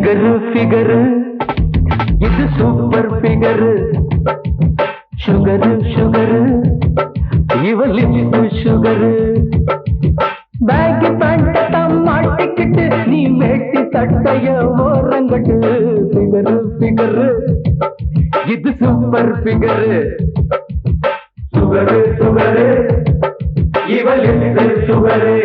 figure figure இது super figure sugar sugar இவ lips sugar back பேண்ட மாட்டிக்கிட்டு நீ மேட்டி சட்டைய ஓரங்கட்டு ஃபிகரு ஃபிகரு இது சூப்பர் ஃபிகரு சுகரு சுகரு இவ லிப்ஸ் சுகரு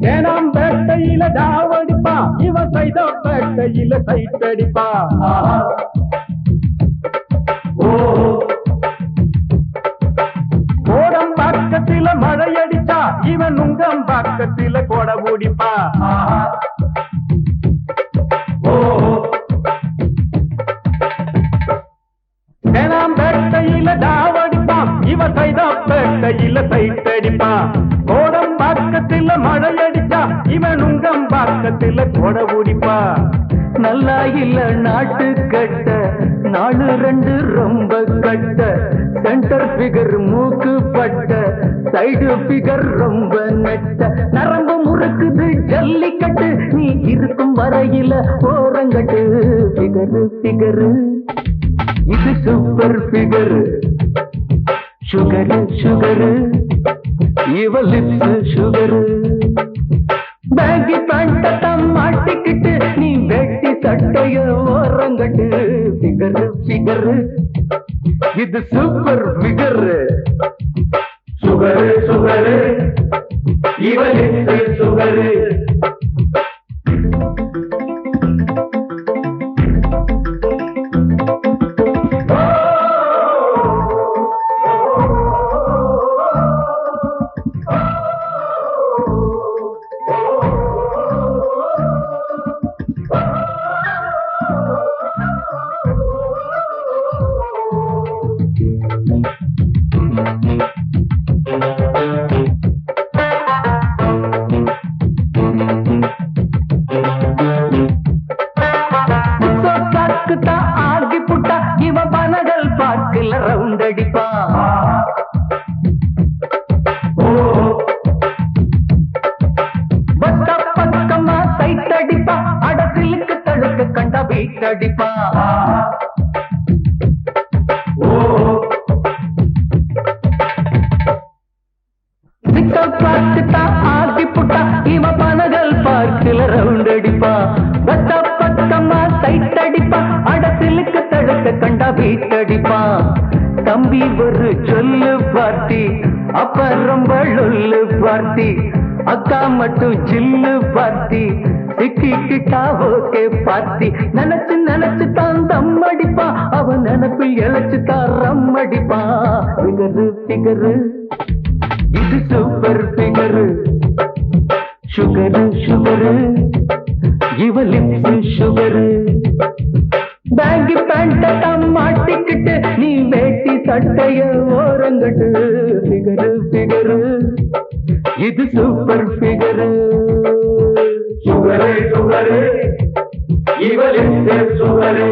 ஏனாம் பேட்டையில தாவடிப்பா இவ சைதா பேட்டையில சைட்டடிப்பா கோடம் பக்கத்தில மழையடிச்சா இவன் உங்கம் பக்கத்தில கொட மூடிப்பா ஏனாம் பேட்டையில தாவடிப்பா இவ சைதா பேட்டையில சைட்டடிப்பா கோடம் பக்கத்தில மழையடிச்சா இவன் உங்கம் பக்கத்தில கொட முடிப்பா நல்லா இல்ல நாட்டு கட்ட நாலு ரெண்டு ரொம்ப கட்ட சென்டர் பிகர் மூக்கு பட்ட சைடு பிகர் ரொம்ப நெட்ட நரம்பு முறுக்குது ஜல்லிக்கட்டு நீ இருக்கும் வரையில ஓரங்கட்டு பிகரு பிகரு இது சூப்பர் பிகரு சுகரு சுகரு இவ லிப்ஸ் சுகரு பேகி பேண்ட மாட்டிக்கிட்டு நீ வெட்டி சட்டைய ஓரங்கட்டு பிகரு பிகரு இது சூப்பர் பிகரு சுகரு சுகரு இவ லிப்ஸ் சுகரு ஆகி புட்டா இவ பனகல் பார்க்கல ரவுண்ட் அடிப்பா பக்கமா சைட் அடிப்பா அடசிலுக்கு தழுக்கு கண்டா வீட் அடிப்பா ஆகி புட்டா இவ பனகல் பார்க்கல ரவுண்ட் அடிப்பா பக்கமா சைட் அடிப்பா அடசிலுக்கு தழுக்க கண்டா வீட் அடிப்பா தம்பி ஒரு சொல்லு பார்ட்டி அப்ப ரொம்ப லொல்லு பார்ட்டி அக்கா மட்டும் சில்லு பார்ட்டி சிக்கிக்கிட்டா ஓகே பார்ட்டி நினைச்சு நினைச்சு தான் தம் அடிப்பா அவன் நினைப்பில் இழைச்சு தான் ரம் அடிப்பா பிகரு பிகரு இது சூப்பர் பிகரு சுகரு சுகரு இவ லிப்ஸ் சுகரு பேகி பேண்ட மாட்டிக்கிட்டு நீ வேட்டி சட்டைய ஓரங்கட்டு பிகரு பிகரு இது சூப்பர் பிகரு சுகரு சுகரு இவ லிப்ஸ் சுகரு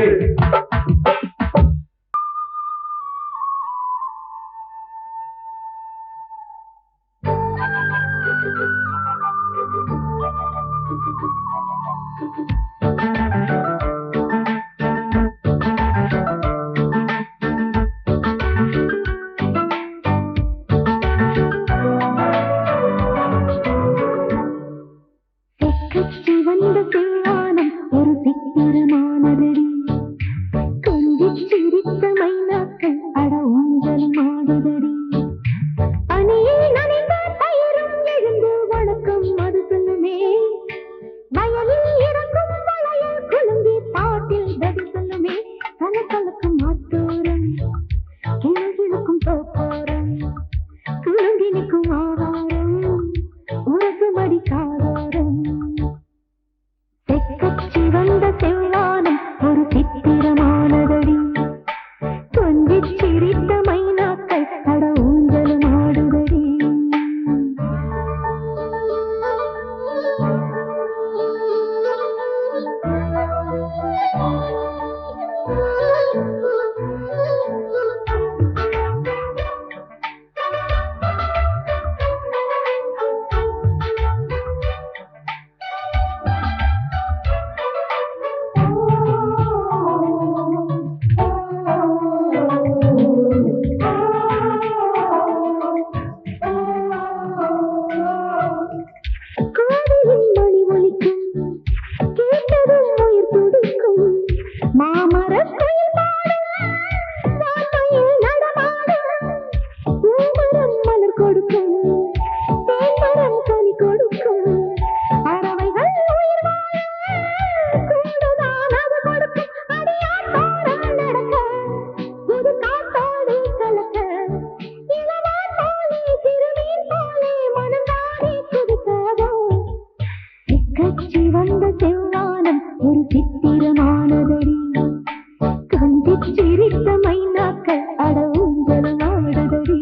சித்திரமானதடி கொஞ்சி சிரித்த மைனாக்கள் அட ஊஞ்சலாடுதடி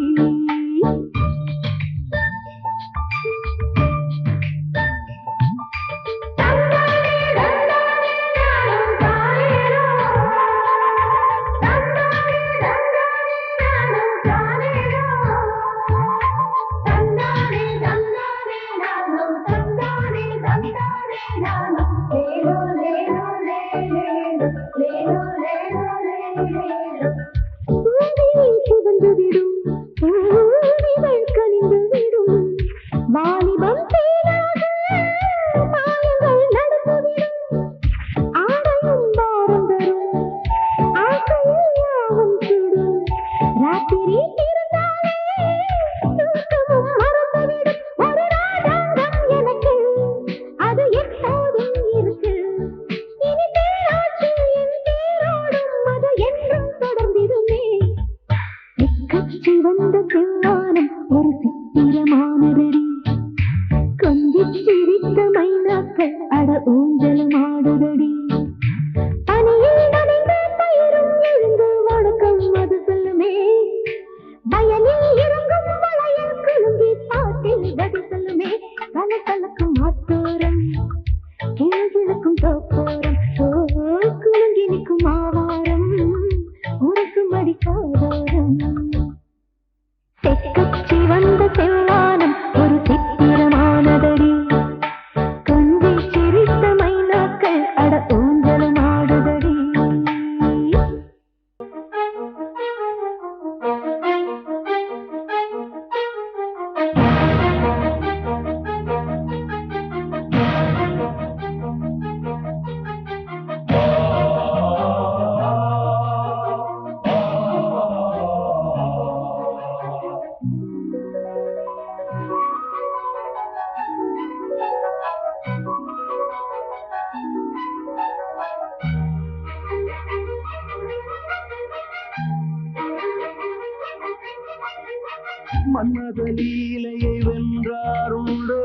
மன்மத லீலையை வென்றாருண்டோ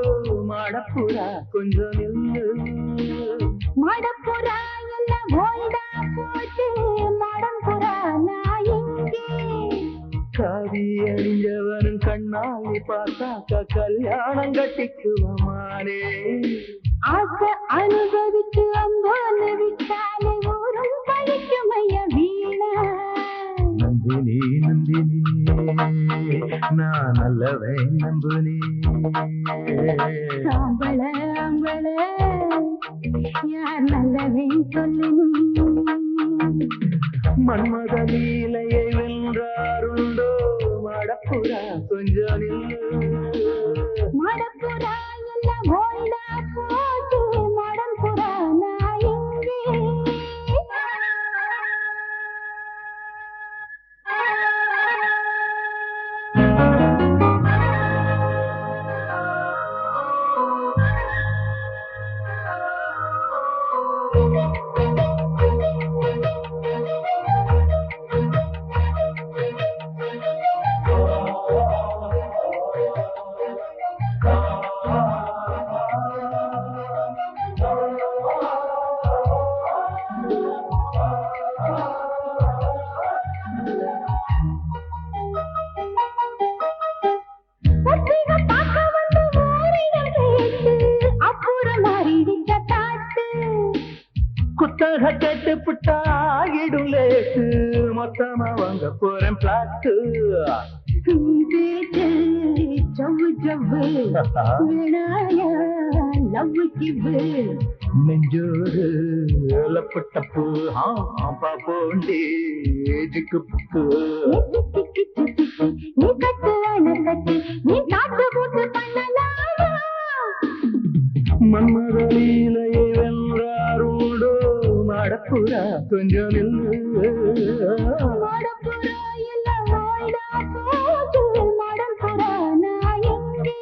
மடப்புறா கொஞ்சம் நில்லு மடப்புறா எல்லாம் ஓய்டா போச்சு மடம்புறா நான் எங்கே காவி அணிஞ்சவனும் கண்ணாலி பார்த்தாக்கா கல்யாணம் கட்டிக்குவமானே ஆசை அனுபவித்து அம்போன்னு விட்டாலே ஊரும் பழிக்குமைய வீணா நந்தினி நந்தினி நான் நல்லவன் நம்புனி அம்பள அம்பள யார் நல்லவன் சொல்லு மன்மத லீலையை வென்றாருண்டோ மடப்புறா கொஞ்சம் நில்லு மடப்புறா எல்லாம் ஓய்டா போச்சு மடம்புறா நான் எங்கே குத்தக கேட்டு புட்டாகிடும் லேட்டு மொத்தமா வாங்க போறேன் பிளாட்டு ஜவ்வு ஜவ்வு வினாயா லவ் கிவ்வு நெஞ்சோடு லப்பு டப்பு பாப்போண்டி ஜிக்கு புக்கு நீ கட்டு அணக்கட்டு நீ காட்டு போட்டு பண்ணலாமா மன்மத லீலையை வென்றாருண்டோ மடப்புறா கொஞ்சம் நில்லு மடப்புறா எல்லாம் ஓய்டா போச்சு மடம்புறா நான் எங்கே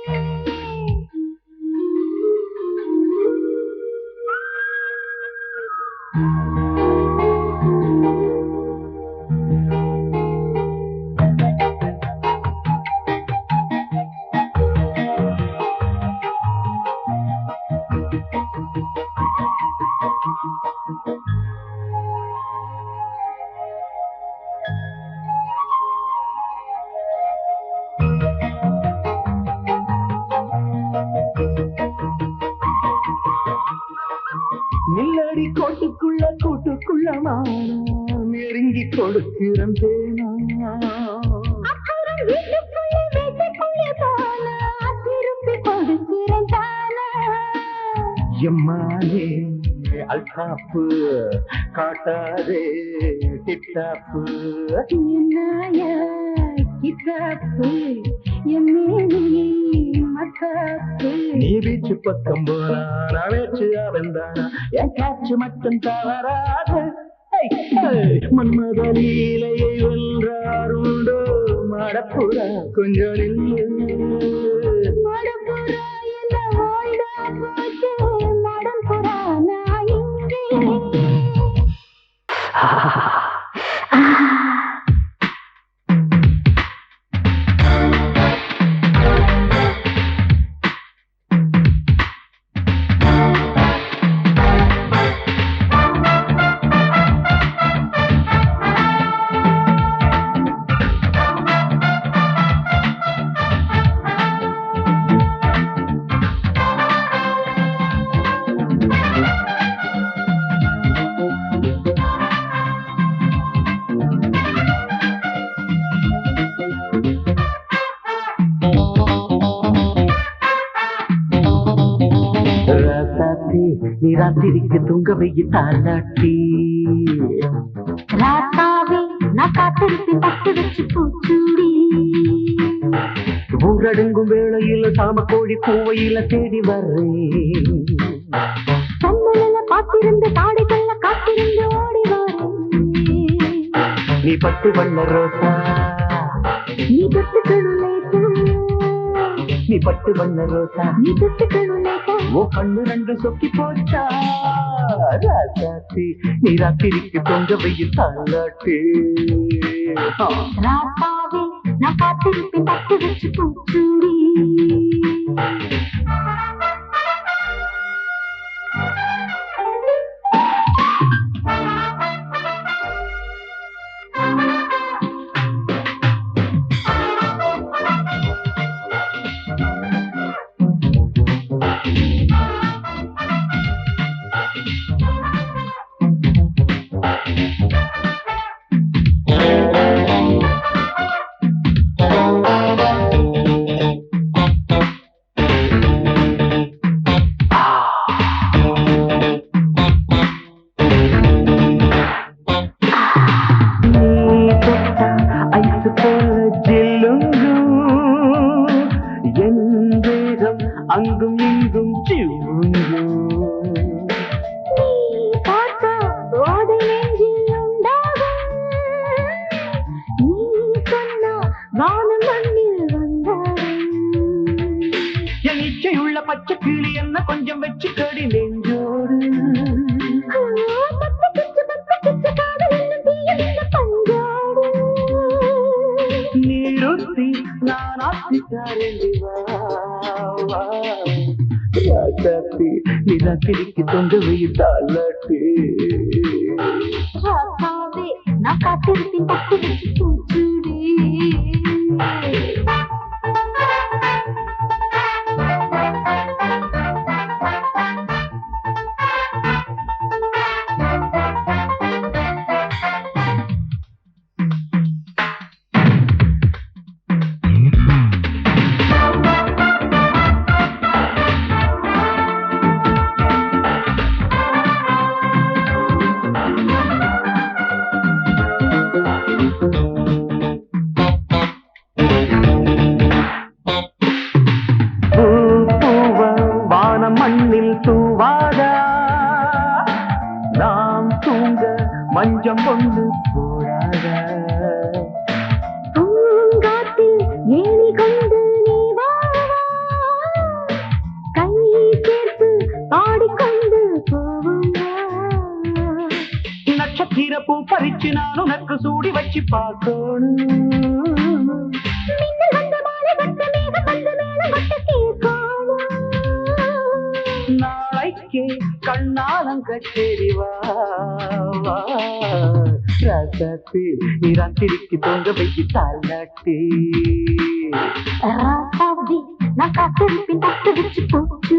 நில்லடி கோட்டுக்குள்ள கூட்டுக்குள்ள மானா நெருங்கி கொடுக்கிறேன் தேனா அப்புறம் வீட்டுக்குள்ளே வீட்டுக்குள்ளே போனா திருப்பி கொடுக்கிறேன் தானா எம்மானே அல்காப்பு காட்டாதே டிப்டாப்பு என்னையா கிதாப்பு எம்மேனி மத்தாப்பு நீ வீச்சு பக்கம் போனா நான் வேச்சு அவன்தானா என் காற்று மட்டும் தவறாது மன்மத லீலையை வென்றாருண்டோ மடப்புறா கொஞ்சம் நில்லு மடப்புறா என்ன ஓய்டா போச்சு மடப்புறா நான் இங்கே நீ ராத்திரிக்கு தூங்க வைய தாலாட்டி ராசாவே நான் காத்திருப்பி பட்டு வச்சு பூச்சூடி ஊரடங்கும் வேளையில சாம கோழி பூவையில தேடி வர்றேன் சன்னல காத்திருந்து தாடிகள்ல காத்திருந்து ஓடி வரேன் நீ பட்டு வண்ண ரோசா நீ தொட்டுக்கணுமே நீ பட்டு வண்ண ரோசா நீ தொட்டுக்கணுமே ஓ கண்ணு ரெண்டு சொக்கி போச்சா ராசாத்தி நீ ராத்திரிக்கு தொங்க வைய தாலாட்டி ராசாவே நான் காத்திருப்பி பட்டு வச்சு பூச்சூடி அங்கும் இங்கும் என் இச்சையுள்ள பச்சை கிளி என்ன கொஞ்சம் வச்சு கடி நெஞ்சோடு நீருத்தி நான் ஆசித்தாரேண்டி ராசாத்தி நீ ராத்திரிக்கு தொங்க வைய தாலாட்டி ராசாவே நான் காத்திருப்பி பட்டு வச்சு பூச்சூடி மண்ணில் தூவாதா நாம் தூங்க மஞ்சம் கொண்டு போடாதா பூங்காத்தில் ஏறி கொண்டு நீ வா கை சேர்த்து பாடிக்கொண்டு போவோம் நட்சத்திர பூ பறிச்சு நான் உனக்கு சூடி வச்சு பார்க்கணும் நாளைக்கு கண்ணாலம் கச்சேரி வா ராசாத்தி நீ ராத்திரிக்கு தொங்க வைக்க தாலாட்டி ராசாவி நான் காத்திருப்பேன் பட்டு வச்சு போச்சு